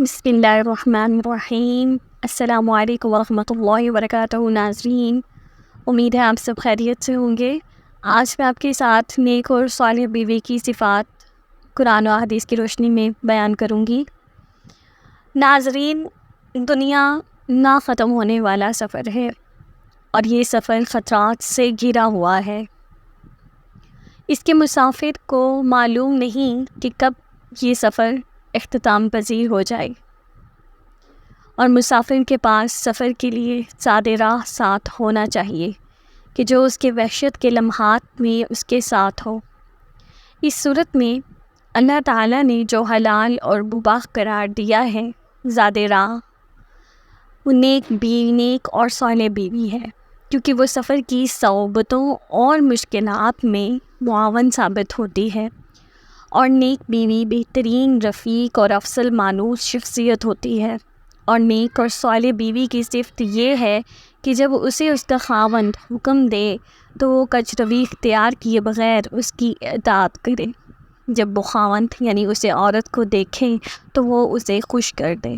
بسم اللہ الرحمن الرحیم۔ السلام علیکم ورحمۃ اللہ وبرکاتہ۔ ناظرین، امید ہے آپ سب خیریت سے ہوں گے۔ آج میں آپ کے ساتھ نیک اور صالح بیوی کی صفات قرآن و حدیث کی روشنی میں بیان کروں گی۔ ناظرین، دنیا نہ ختم ہونے والا سفر ہے اور یہ سفر خطرات سے گھرا ہوا ہے۔ اس کے مسافر کو معلوم نہیں کہ کب یہ سفر اختتام پذیر ہو جائے، اور مسافر کے پاس سفر کے لیے زاد راہ ساتھ ہونا چاہیے کہ جو اس کے وحشت کے لمحات میں اس کے ساتھ ہو۔ اس صورت میں اللہ تعالیٰ نے جو حلال اور مباح قرار دیا ہے زاد راہ، وہ نیک اور صالح بیوی ہے، کیونکہ وہ سفر کی صعوبتوں اور مشکلات میں معاون ثابت ہوتی ہے، اور نیک بیوی بہترین رفیق اور افضل مانوس شخصیت ہوتی ہے۔ اور نیک اور صالح بیوی کی صفت یہ ہے کہ جب اسے اس کا خاوند حکم دے تو وہ کجروی اختیار کیے بغیر اس کی اطاعت کرے۔ جب وہ خاوند یعنی اسے عورت کو دیکھے تو وہ اسے خوش کر دے،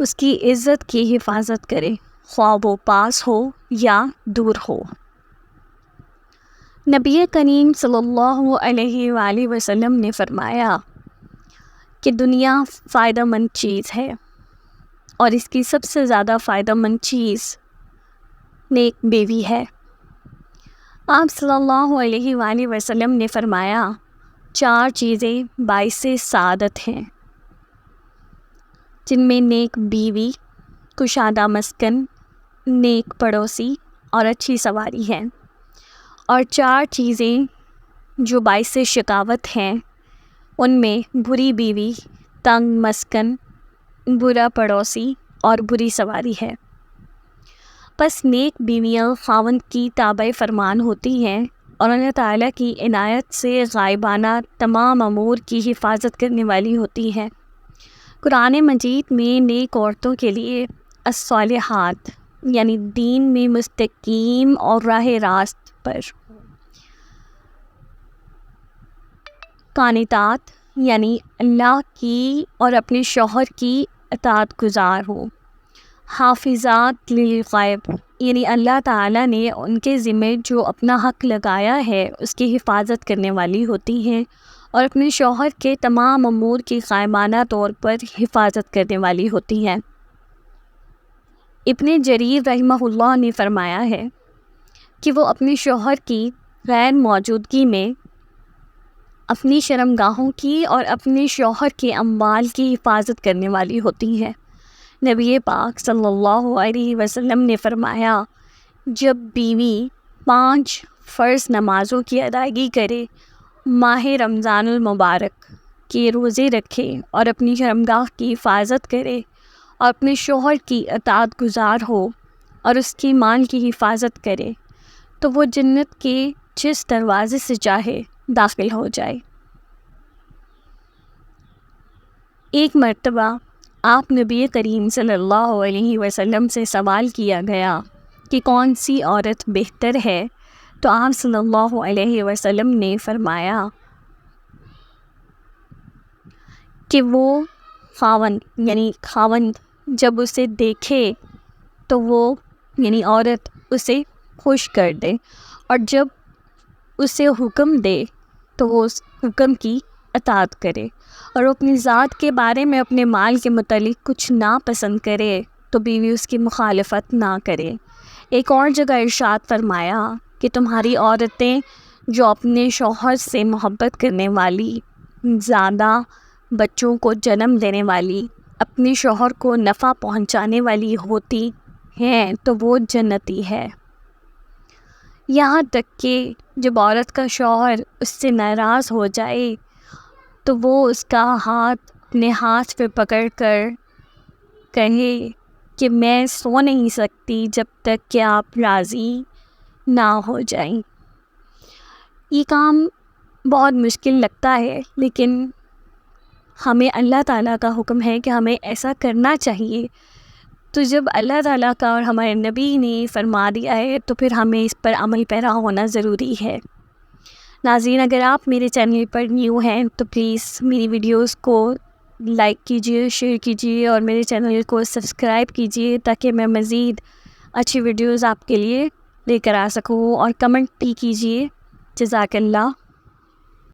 اس کی عزت کی حفاظت کرے، خواہ وہ پاس ہو یا دور ہو۔ نبی کریم صلی اللہ علیہ وآلہ وسلم نے فرمایا کہ دنیا فائدہ مند چیز ہے، اور اس کی سب سے زیادہ فائدہ مند چیز نیک بیوی ہے۔ آپ صلی اللہ علیہ وآلہ وسلم نے فرمایا 4 چیزیں باعث سعادت ہیں، جن میں نیک بیوی، کشادہ مسکن، نیک پڑوسی اور اچھی سواری ہیں، اور 4 چیزیں جو باعث شقاوت ہیں ان میں بری بیوی، تنگ مسکن، برا پڑوسی اور بری سواری ہے۔ پس نیک بیویاں خاوند کی تابع فرمان ہوتی ہیں اور اللہ تعالیٰ کی عنایت سے غائبانہ تمام امور کی حفاظت کرنے والی ہوتی ہیں۔ قرآن مجید میں نیک عورتوں کے لیے الصالحات یعنی دین میں مستقیم اور راہ راست پر، قانتات یعنی اللہ کی اور اپنے شوہر کی اطاعت گزار ہو، حافظات للغیب یعنی اللہ تعالیٰ نے ان کے ذمہ جو اپنا حق لگایا ہے اس کی حفاظت کرنے والی ہوتی ہیں، اور اپنے شوہر کے تمام امور کی قائمانہ طور پر حفاظت کرنے والی ہوتی ہیں۔ ابن جریر رحمہ اللہ نے فرمایا ہے کہ وہ اپنے شوہر کی غیر موجودگی میں اپنی شرمگاہوں کی اور اپنے شوہر کے اموال کی حفاظت کرنے والی ہوتی ہیں۔ نبی پاک صلی اللہ علیہ وسلم نے فرمایا جب بیوی 5 فرض نمازوں کی ادائیگی کرے، ماہ رمضان المبارک کے روزے رکھے اور اپنی شرمگاہ کی حفاظت کرے اور اپنے شوہر کی اطاعت گزار ہو اور اس کی مال کی حفاظت کرے، تو وہ جنت کے جس دروازے سے چاہے داخل ہو جائے۔ ایک مرتبہ آپ نبی کریم صلی اللہ علیہ وسلم سے سوال کیا گیا کہ کون سی عورت بہتر ہے، تو آپ صلی اللہ علیہ وسلم نے فرمایا کہ وہ خاوند جب اسے دیکھے تو وہ یعنی عورت اسے خوش کر دے، اور جب اسے حکم دے تو وہ اس حکم کی اطاعت کرے، اور وہ اپنی ذات کے بارے میں اپنے مال کے متعلق کچھ ناپسند کرے تو بیوی اس کی مخالفت نہ کرے۔ ایک اور جگہ ارشاد فرمایا کہ تمہاری عورتیں جو اپنے شوہر سے محبت کرنے والی، زیادہ بچوں کو جنم دینے والی، اپنے شوہر کو نفع پہنچانے والی ہوتی ہیں تو وہ جنتی ہے۔ یہاں تک کہ جب عورت کا شوہر اس سے ناراض ہو جائے تو وہ اس کا ہاتھ اپنے ہاتھ پہ پکڑ کر کہے کہ میں سو نہیں سکتی جب تک کہ آپ راضی نہ ہو جائیں۔ یہ کام بہت مشکل لگتا ہے، لیکن ہمیں اللہ تعالیٰ کا حکم ہے کہ ہمیں ایسا کرنا چاہیے، تو جب اللہ تعالیٰ کا اور ہمارے نبی نے فرما دیا ہے تو پھر ہمیں اس پر عمل پیرا ہونا ضروری ہے۔ ناظرین، اگر آپ میرے چینل پر نیو ہیں تو پلیز میری ویڈیوز کو لائک کیجیے، شیئر کیجیے اور میرے چینل کو سبسکرائب کیجیے تاکہ میں مزید اچھی ویڈیوز آپ کے لیے لے کر آ سکوں، اور کمنٹ بھی کیجیے۔ جزاک اللہ۔